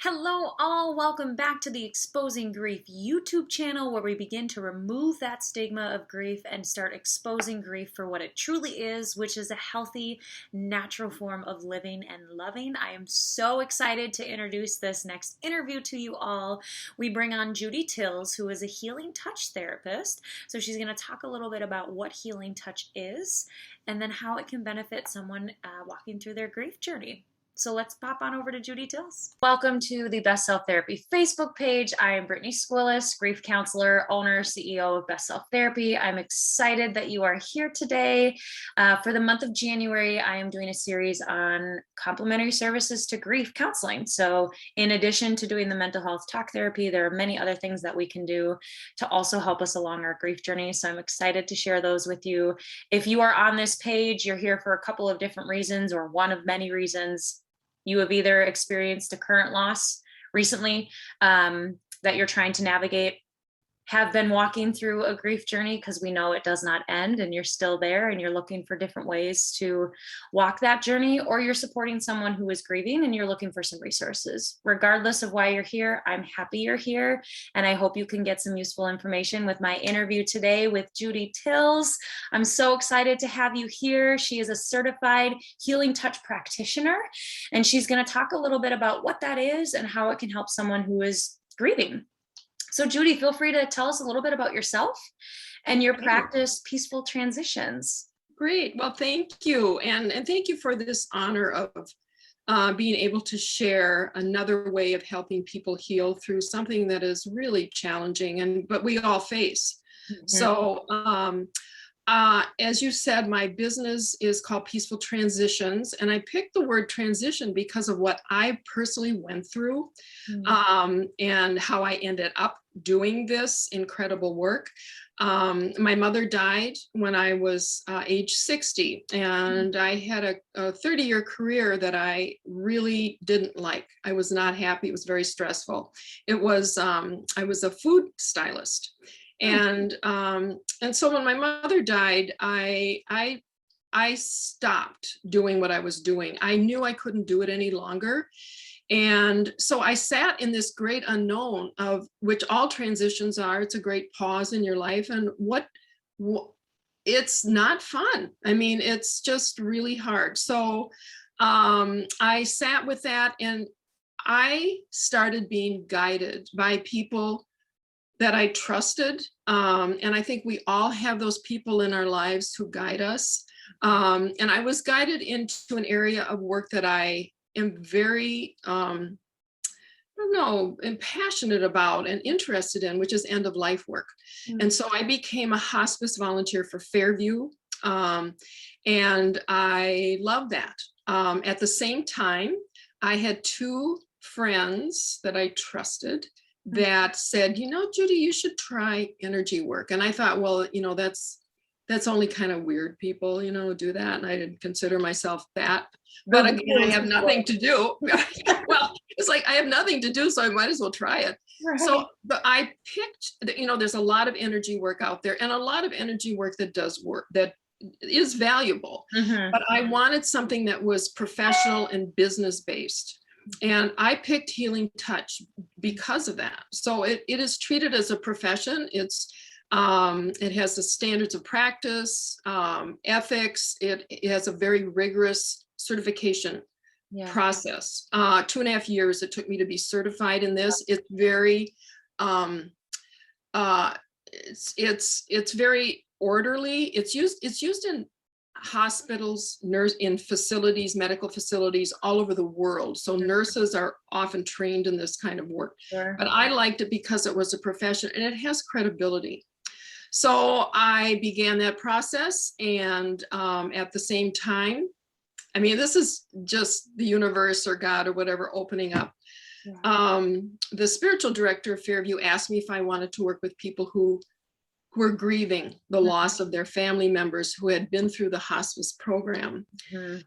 Hello, all. Welcome back to the Exposing Grief YouTube channel, where we begin to remove that stigma of grief and start exposing grief for what it truly is, which is a healthy, natural form of living and loving. I am so excited to introduce this next interview to you all. We bring on Judy Tills, who is a healing touch therapist. So she's going to talk a little bit about what healing touch is and then how it can benefit someone walking through their grief journey. So let's pop on over to Judy Tills. Welcome to the Best Self Therapy Facebook page. I am Brittany Squillis, grief counselor, owner, CEO of Best Self Therapy. I'm excited that you are here today. For the month of January, I am doing a series on complementary services to grief counseling. So in addition to doing the mental health talk therapy, there are many other things that we can do to also help us along our grief journey. So I'm excited to share those with you. If you are on this page, you're here for a couple of different reasons or one of many reasons. You have either experienced a current loss recently that you're trying to navigate, have been walking through a grief journey because we know it does not end and you're still there and you're looking for different ways to walk that journey, or you're supporting someone who is grieving and you're looking for some resources. Regardless of why you're here, I'm happy you're here, and I hope you can get some useful information with my interview today with Judy Tills. I'm so excited to have you here. She is a certified healing touch practitioner, and she's going to talk a little bit about what that is and how it can help someone who is grieving. So Judy, feel free to tell us a little bit about yourself and your practice, Peaceful Transitions. Great. Well, thank you. And thank you for this honor of being able to share another way of helping people heal through something that is really challenging, but we all face. Mm-hmm. So as you said, my business is called Peaceful Transitions, and I picked the word transition because of what I personally went through, and how I ended up doing this incredible work. My mother died when I was age 60, and I had a 30-year career that I really didn't like. I was not happy. It was very stressful. I was a food stylist. And so when my mother died, I stopped doing what I was doing. I knew I couldn't do it any longer. And so I sat in this great unknown, of which all transitions are. It's a great pause in your life. And it's not fun. I mean, it's just really hard. So I sat with that, and I started being guided by people that I trusted. And I think we all have those people in our lives who guide us. And I was guided into an area of work that I am very, and passionate about and interested in, which is end of life work. Mm-hmm. And so I became a hospice volunteer for Fairview. And I love that. At the same time, I had two friends that I trusted that said, Judy, you should try energy work. And I thought, well, that's only kind of weird people, do that. And I didn't consider myself that. But again, I have nothing to do. Well, it's like I have nothing to do, so I might as well try it. Right. So but I picked, there's a lot of energy work out there, and a lot of energy work that does work, that is valuable. Mm-hmm. But I wanted something that was professional and business based. And I picked healing touch because of that. So it is treated as a profession. It has the standards of practice, ethics. It has a very rigorous certification process. 2.5 years it took me to be certified in this. It's very, it's very orderly. It's used in hospitals, in facilities, medical facilities all over the world. So nurses are often trained in this kind of work. Sure. But I liked it because it was a profession and it has credibility. So I began that process, and at the same time, I mean, this is just the universe or God or whatever opening up. Yeah. The spiritual director of Fairview asked me if I wanted to work with people who were grieving the loss of their family members who had been through the hospice program. Mm-hmm.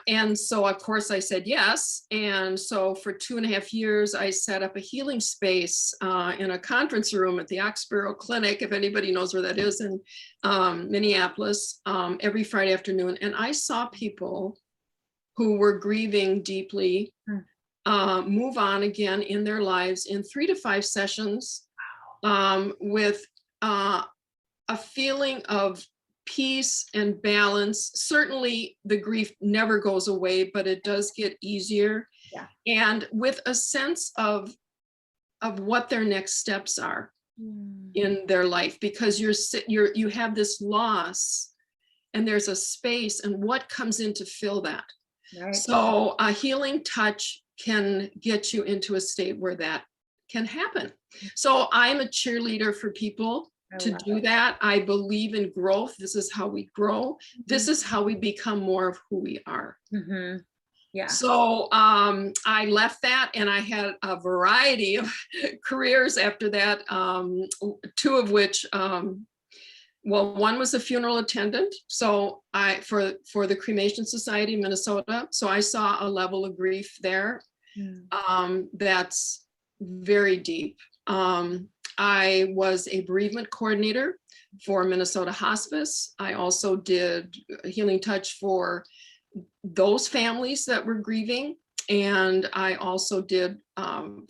And so, of course, I said yes. And so for 2.5 years, I set up a healing space in a conference room at the Oxborough Clinic, if anybody knows where that is, in Minneapolis, every Friday afternoon. And I saw people who were grieving deeply move on again in their lives in 3 to 5 sessions, with a feeling of peace and balance. Certainly the grief never goes away, but it does get easier. Yeah. And with a sense of what their next steps are in their life, because you have this loss and there's a space, and what comes in to fill that. Right. So a healing touch can get you into a state where that can happen. So I'm a cheerleader for people to do that. I believe in growth. This is how we grow. This is how we become more of who we are. Mm-hmm. Yeah. So I left that, and I had a variety of careers after that, 2 of which, well, one was a funeral attendant. So for the Cremation Society of Minnesota. So I saw a level of grief there that's very deep. I was a bereavement coordinator for Minnesota Hospice. I also did a healing touch for those families that were grieving. And I also did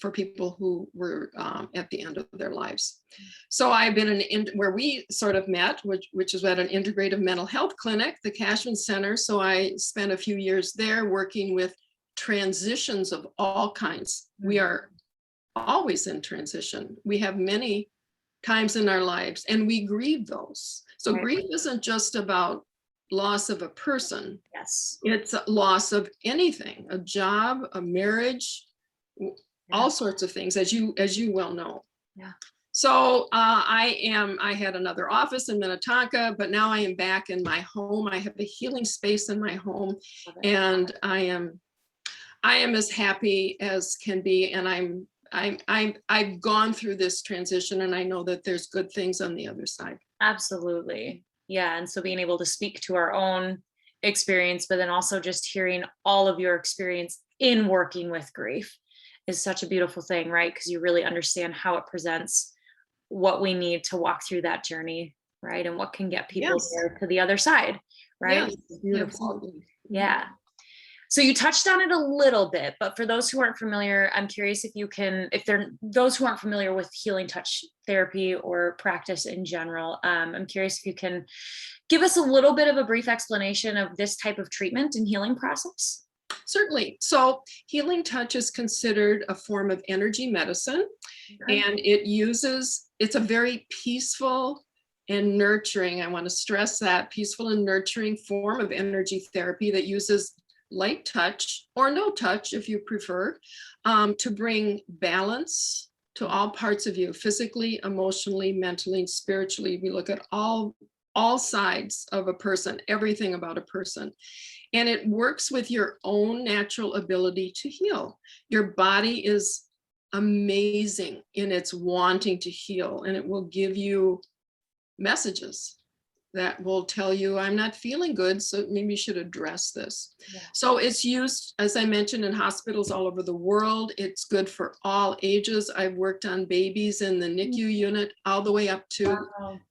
for people who were at the end of their lives. So I've been where we sort of met, which is at an integrative mental health clinic, the Cashman Center. So I spent a few years there working with transitions of all kinds. We are always in transition. We have many times in our lives, and we grieve those. So grief isn't just about loss of a person. Yes. It's a loss of anything, a job, a marriage, all sorts of things, as you well know. Yeah. So I had another office in Minnetonka, but now I am back in my home. I have a healing space in my home, and I am as happy as can be. And I've gone through this transition, and I know that there's good things on the other side. Absolutely. Yeah. And so being able to speak to our own experience, but then also just hearing all of your experience in working with grief is such a beautiful thing, right? Because you really understand how it presents, what we need to walk through that journey, right? And what can get people there to the other side, right? Yes, Beautiful. absolutely. Yeah. So you touched on it a little bit, but for those who aren't familiar, I'm curious if you can, those who aren't familiar with healing touch therapy or practice in general, I'm curious if you can give us a little bit of a brief explanation of this type of treatment and healing process. Certainly. So healing touch is considered a form of energy medicine, and it's a very peaceful and nurturing, I want to stress that, peaceful and nurturing form of energy therapy that uses light touch, or no touch if you prefer, to bring balance to all parts of you, physically, emotionally, mentally, and spiritually. We look at all sides of a person, everything about a person. And it works with your own natural ability to heal. Your body is amazing in its wanting to heal, and it will give you messages that will tell you, I'm not feeling good, so maybe you should address this. Yeah. So it's used, as I mentioned, in hospitals all over the world. It's good for all ages. I've worked on babies in the NICU unit all the way up to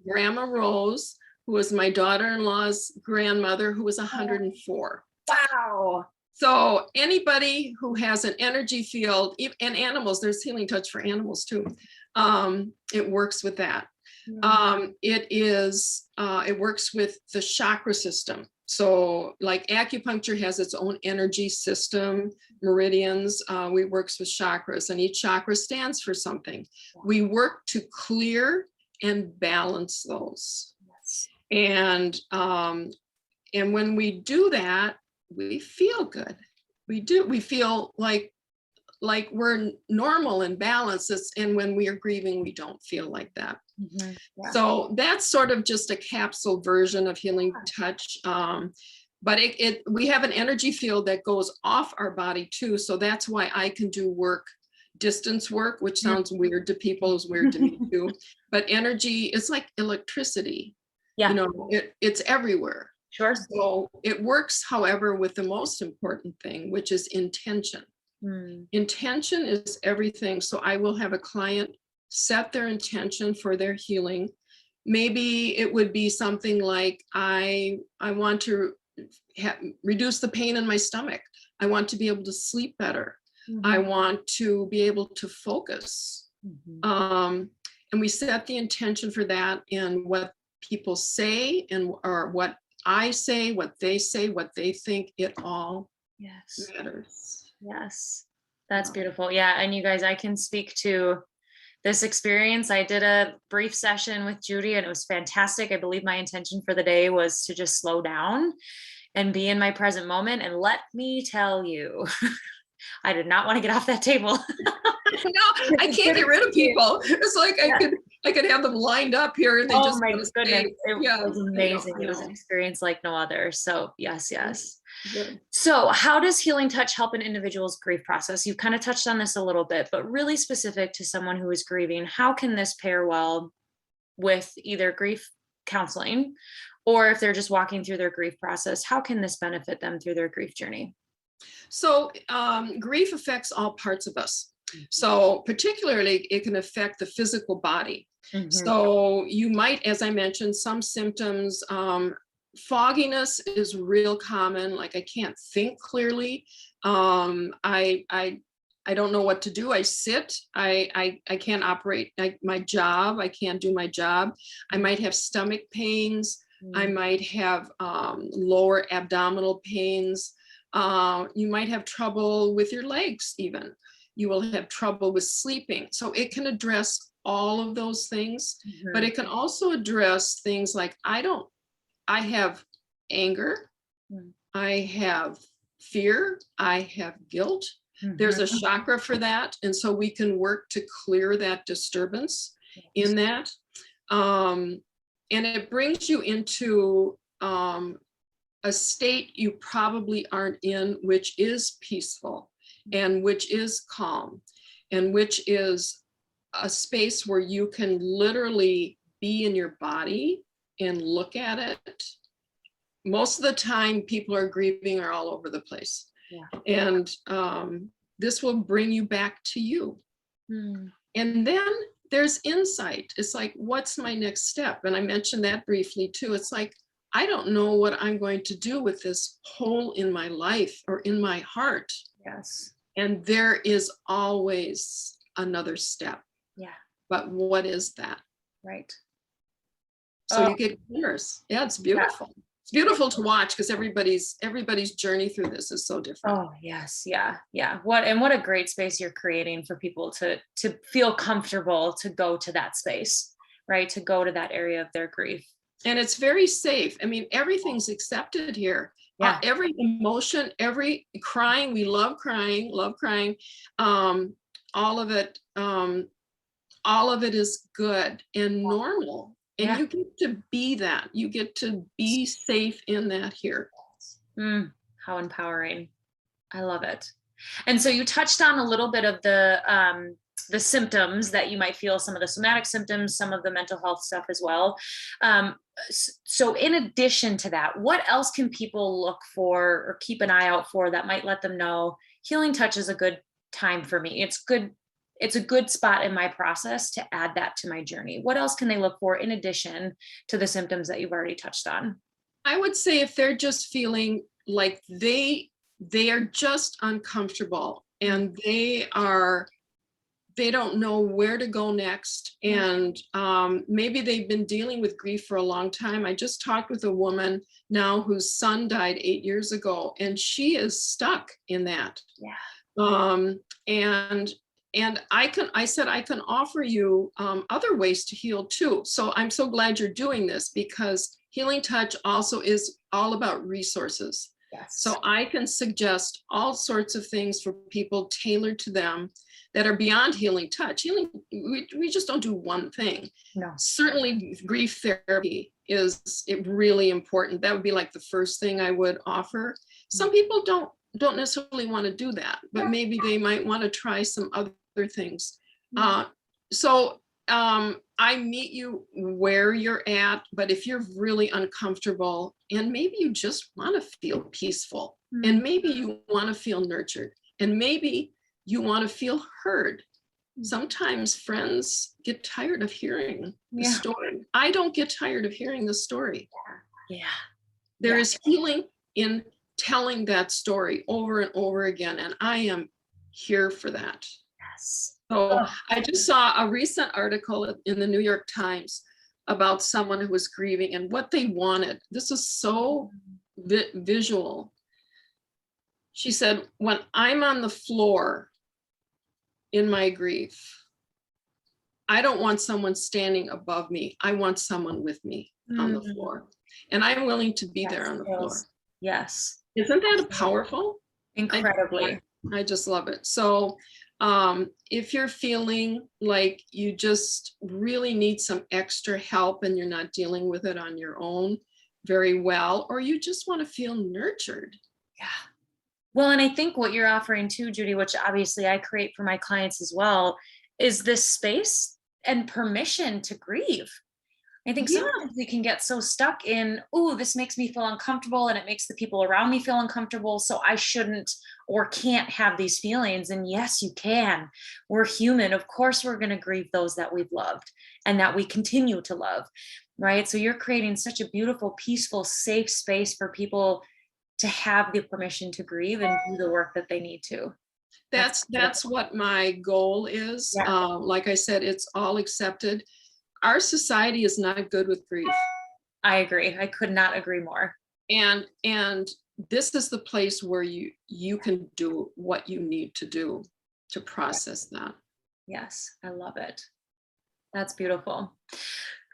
Grandma Rose, who was my daughter-in-law's grandmother, who was 104. Wow. So anybody who has an energy field, and animals, there's healing touch for animals too. It works with that. It works with the chakra system. So like acupuncture has its own energy system, meridians, we works with chakras, and each chakra stands for something. We work to clear and balance those. Yes. And when we do that, we feel good. We feel like we're normal and balanced. And when we are grieving, we don't feel like that. Mm-hmm. Yeah. So that's sort of just a capsule version of healing touch. But we have an energy field that goes off our body too. So that's why I can do distance work, which sounds weird to people, is weird to me too. But energy is like electricity. Yeah. It's everywhere. Sure. So it works, however, with the most important thing, which is intention. Intention is everything. So I will have a client set their intention for their healing. Maybe it would be something like, I want to reduce the pain in my stomach. I want to be able to sleep better. I want to be able to focus. And we set the intention for that in what people say and or what I say, what they say, what they think. It all matters. Yes. That's beautiful. Yeah. And you guys, I can speak to this experience. I did a brief session with Judy and it was fantastic. I believe my intention for the day was to just slow down and be in my present moment. And let me tell you, I did not want to get off that table. No, I can't get rid of people. It's like I could have them lined up here and they just my goodness. stay. It was amazing. It was an experience like no other. So yes. Good. So how does healing touch help an individual's grief process? You've kind of touched on this a little bit, but really specific to someone who is grieving, how can this pair well with either grief counseling or if they're just walking through their grief process, how can this benefit them through their grief journey? So grief affects all parts of us. So particularly it can affect the physical body. So you might, as I mentioned, some symptoms, fogginess is real common. Like I can't think clearly. I don't know what to do. I sit, I can't operate my job. I can't do my job. I might have stomach pains. I might have lower abdominal pains. You might have trouble with your legs even. You will have trouble with sleeping. So it can address all of those things, but it can also address things like I have anger, I have fear, I have guilt. There's a chakra for that. And so we can work to clear that disturbance in that. And it brings you into a state you probably aren't in, which is peaceful and which is calm and which is a space where you can literally be in your body and look at it. Most of the time people are grieving are all over the place. And this will bring you back to you. And then there's insight. It's like, what's my next step? And I mentioned that briefly too. It's like, I don't know what I'm going to do with this hole in my life or in my heart. And there is always another step. But what is that? So you get clears. It's beautiful. It's beautiful to watch because everybody's journey through this is so different. Oh yes. Yeah. What a great space you're creating for people to feel comfortable to go to that space, right? To go to that area of their grief. And it's very safe. I mean, everything's accepted here. Every emotion, every crying, we love crying. All of it is good and normal. And you get to be that. You get to be safe in that here. How empowering. I love it. And so you touched on a little bit of the symptoms that you might feel, some of the somatic symptoms, some of the mental health stuff as well. So in addition to that, what else can people look for or keep an eye out for that might let them know healing touch is a good time for me? It's a good spot in my process to add that to my journey. What else can they look for in addition to the symptoms that you've already touched on? I would say if they're just feeling like they are just uncomfortable and they don't know where to go next. And maybe they've been dealing with grief for a long time. I just talked with a woman now whose son died 8 years ago, and she is stuck in that. And I said, I can offer you other ways to heal too. So I'm so glad you're doing this because Healing Touch also is all about resources. So I can suggest all sorts of things for people tailored to them that are beyond Healing Touch. We just don't do one thing. Certainly grief therapy is really important. That would be like the first thing I would offer. Some people don't necessarily want to do that, but maybe they might want to try some other things. So I meet you where you're at, but if you're really uncomfortable and maybe you just want to feel peaceful and maybe you want to feel nurtured and maybe you want to feel heard. Sometimes friends get tired of hearing the story. I don't get tired of hearing the story. There is healing in telling that story over and over again. And I am here for that. Yes. So Oh, I just saw a recent article in the New York Times about someone who was grieving and what they wanted. This is so visual. She said, when I'm on the floor in my grief, I don't want someone standing above me. I want someone with me on the floor. And I'm willing to be there on the floor. Yes. Isn't that powerful? Incredibly. I just love it. So if you're feeling like you just really need some extra help and you're not dealing with it on your own very well, or you just want to feel nurtured. Yeah. Well, and I think what you're offering too, Judy, which obviously I create for my clients as well, is this space and permission to grieve. I think Yeah. sometimes we can get so stuck in, oh, this makes me feel uncomfortable and it makes the people around me feel uncomfortable. So I shouldn't or can't have these feelings. And yes, you can. We're human. Of course, we're going to grieve those that we've loved and that we continue to love. Right. So you're creating such a beautiful, peaceful, safe space for people to have the permission to grieve and do the work that they need to. That's what my goal is. Yeah. Like I said, it's all accepted. Our society is not good with grief. I agree. I could not agree more. And this is the place where you can do what you need to do to process that. Yes, I love it. That's beautiful.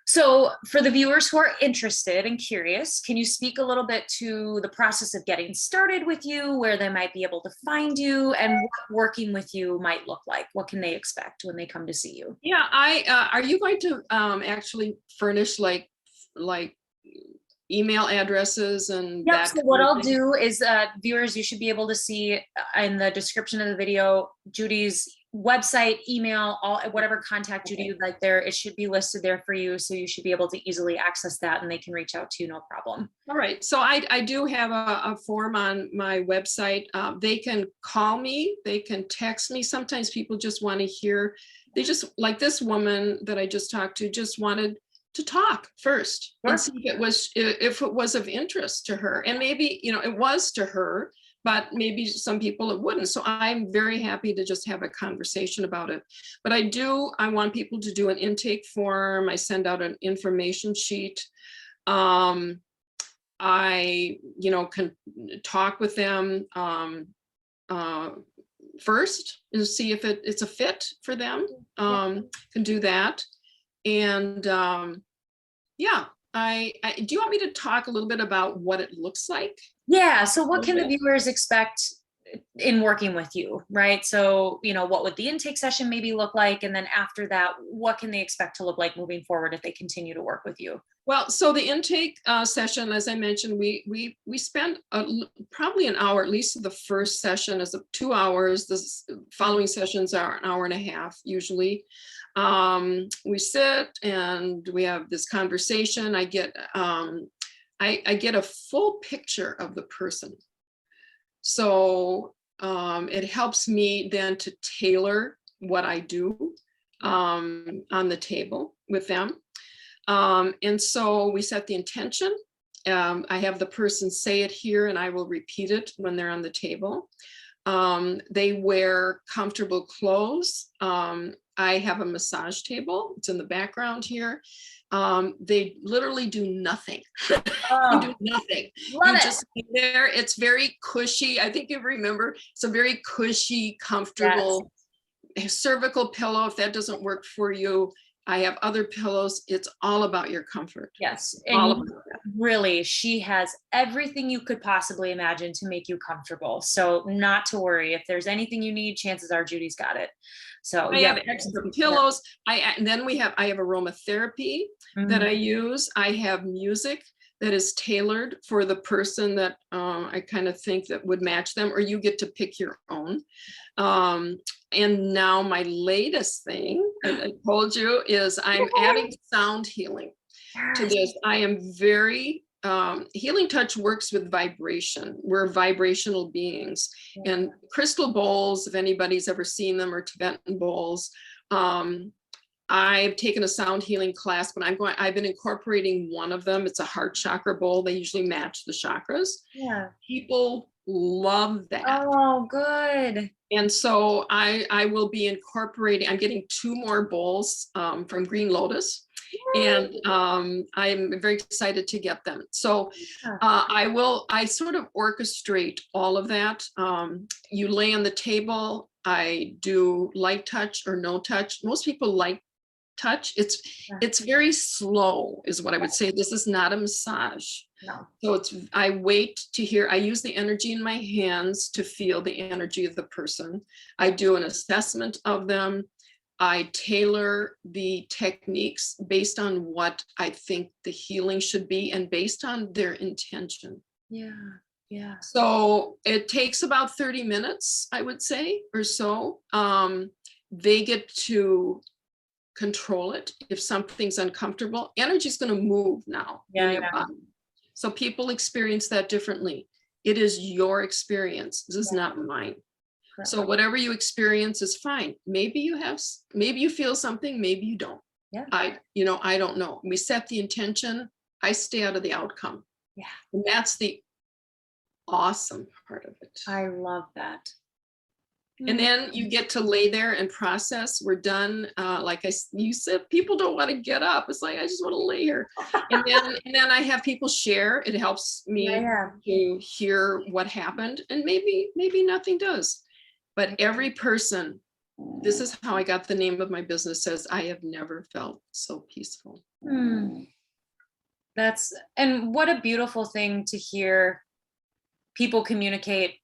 So, for the viewers who are interested and curious, can you speak a little bit to the process of getting started with you, where they might be able to find you, and what working with you might look like? What can they expect when they come to see you? Yeah, are you going to actually furnish like email addresses and Yep. that So kind what of I'll thing? do is, viewers, you should be able to see in the description of the video, Judy's website, email, all whatever contact Judy would like there. It should be listed there for you, so you should be able to easily access that, and they can reach out to you, no problem. All right. So I do have a form on my website. They can call me. They can text me. Sometimes people just want to hear. They just, like this woman that I just talked to, just wanted to talk first and see if it was of interest to her. And maybe, it was to her, but maybe some people it wouldn't. So I'm very happy to just have a conversation about it. But I want people to do an intake form. I send out an information sheet. I, can talk with them first and see if it's a fit for them. Can do that. And yeah, I do you want me to talk a little bit about what it looks like? Yeah. So what can the viewers expect in working with you, right? So, what would the intake session maybe look like? And then after that, what can they expect to look like moving forward if they continue to work with you? Well, so the intake session, as I mentioned, we spend probably an hour, at least the first session is 2 hours. The following sessions are an hour and a half usually. We sit and we have this conversation. I get a full picture of the person. So it helps me then to tailor what I do on the table with them. And so we set the intention. I have the person say it here and I will repeat it when they're on the table. They wear comfortable clothes. I have a massage table. It's in the background here. They literally do nothing. You do nothing. You just sit there. It's very cushy. I think you remember, it's a very cushy, comfortable cervical pillow. If that doesn't work for you, I have other pillows. It's all about your comfort. Yes. All And really, she has everything you could possibly imagine to make you comfortable. So not to worry. If there's anything you need, chances are Judy's got it. So I have extra pillows. I have aromatherapy that I use. I have music that is tailored for the person that I kind of think that would match them, or you get to pick your own. And now my latest thing, I told you, is I'm adding sound healing to this. I am very, Healing Touch works with vibration. We're vibrational beings. And crystal bowls, if anybody's ever seen them, or Tibetan bowls, I've taken a sound healing class, but I've been incorporating one of them. It's a heart chakra bowl. They usually match the chakras. Yeah. People love that. Oh, good. And so I will be incorporating, I'm getting 2 more bowls from Green Lotus. And I'm very excited to get them. So I sort of orchestrate all of that. You lay on the table, I do light touch or no touch. Most people like touch. It's very slow is what I would say. This is not a massage. No. So I wait to hear, I use the energy in my hands to feel the energy of the person. I do an assessment of them. I tailor the techniques based on what I think the healing should be and based on their intention. Yeah. Yeah. So it takes about 30 minutes, I would say, or so. They get to control it. If something's uncomfortable, energy is going to move now in your body. So people experience that differently. It is your experience. This is not mine. Correct. So whatever you experience is fine. Maybe you feel something, maybe you don't. Yeah. I don't know. We set the intention. I stay out of the outcome. Yeah. And that's the awesome part of it. I love that. And then you get to lay there and process. We're done. Like you said, people don't want to get up. It's like, I just want to lay here. And then I have people share. It helps me to hear what happened. And maybe nothing does. But every person, this is how I got the name of my business, says, I have never felt so peaceful. And what a beautiful thing to hear people communicate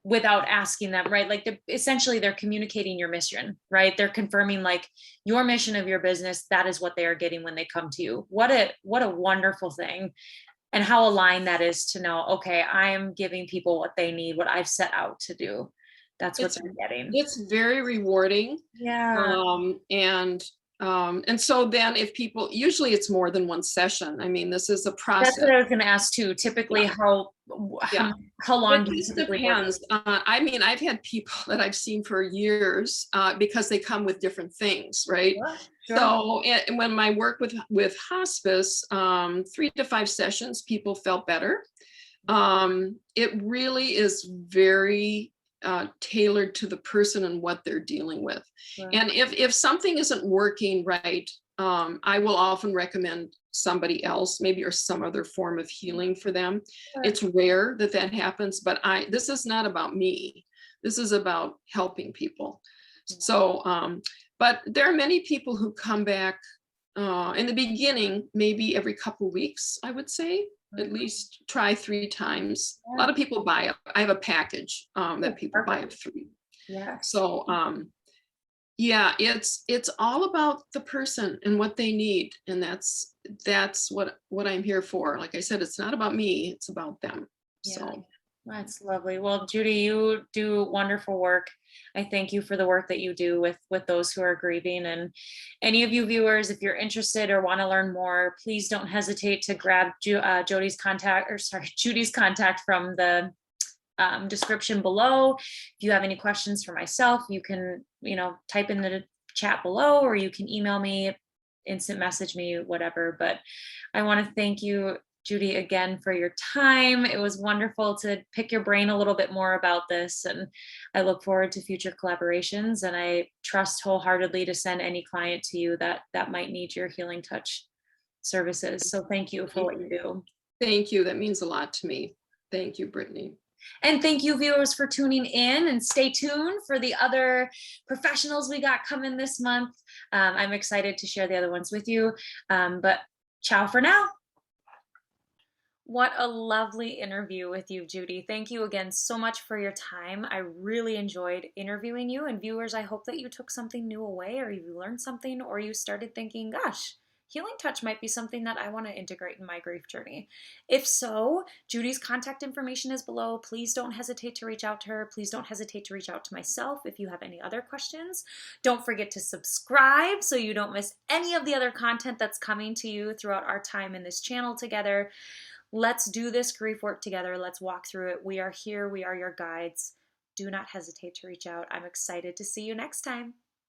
without asking them, right? Like essentially they're communicating your mission, right? They're confirming like your mission of your business. That is what they are getting when they come to you. What a wonderful thing. And how aligned that is to know, okay, I am giving people what they need, what I've set out to do. That's what they're getting. It's very rewarding. Yeah. And so then if people, usually it's more than one session. I mean, this is a process. That's what I was going to ask too. Typically, how long do you typically depends. I mean, I've had people that I've seen for years because they come with different things, right? Sure. So and when I work with hospice, 3 to 5 sessions, people felt better. It really is very tailored to the person and what they're dealing with. Right. And if something isn't working right, I will often recommend somebody else, maybe, or some other form of healing for them. Sure. It's rare that happens, but this is not about me. This is about helping people. Yeah. So, but there are many people who come back in the beginning, maybe every couple of weeks, I would say. At least try 3 times. Yeah. A lot of people buy it. I have a package that people buy of 3. Yeah. So yeah, it's all about the person and what they need. And that's what I'm here for. Like I said, it's not about me, it's about them. Yeah. So that's lovely. Well, Judy, you do wonderful work. I thank you for the work that you do with those who are grieving. And any of you viewers, if you're interested or want to learn more, please don't hesitate to grab Judy's contact from the description below. If you have any questions for myself, you can, type in the chat below, or you can email me, instant message me, whatever. But I want to thank you, Judy, again for your time. It was wonderful to pick your brain a little bit more about this, and I look forward to future collaborations, and I trust wholeheartedly to send any client to you that might need your healing touch services. So thank you for what you do. Thank you. That means a lot to me. Thank you, Brittany. And thank you, viewers, for tuning in, and stay tuned for the other professionals we got coming this month. I'm excited to share the other ones with you, but ciao for now. What a lovely interview with you, Judy. Thank you again so much for your time. I really enjoyed interviewing you. And viewers, I hope that you took something new away, or you learned something, or you started thinking, gosh, healing touch might be something that I want to integrate in my grief journey. If so, Judy's contact information is below. Please don't hesitate to reach out to her. Please don't hesitate to reach out to myself if you have any other questions. Don't forget to subscribe so you don't miss any of the other content that's coming to you throughout our time in this channel together. Let's do this grief work together. Let's walk through it. We are here. We are your guides. Do not hesitate to reach out. I'm excited to see you next time.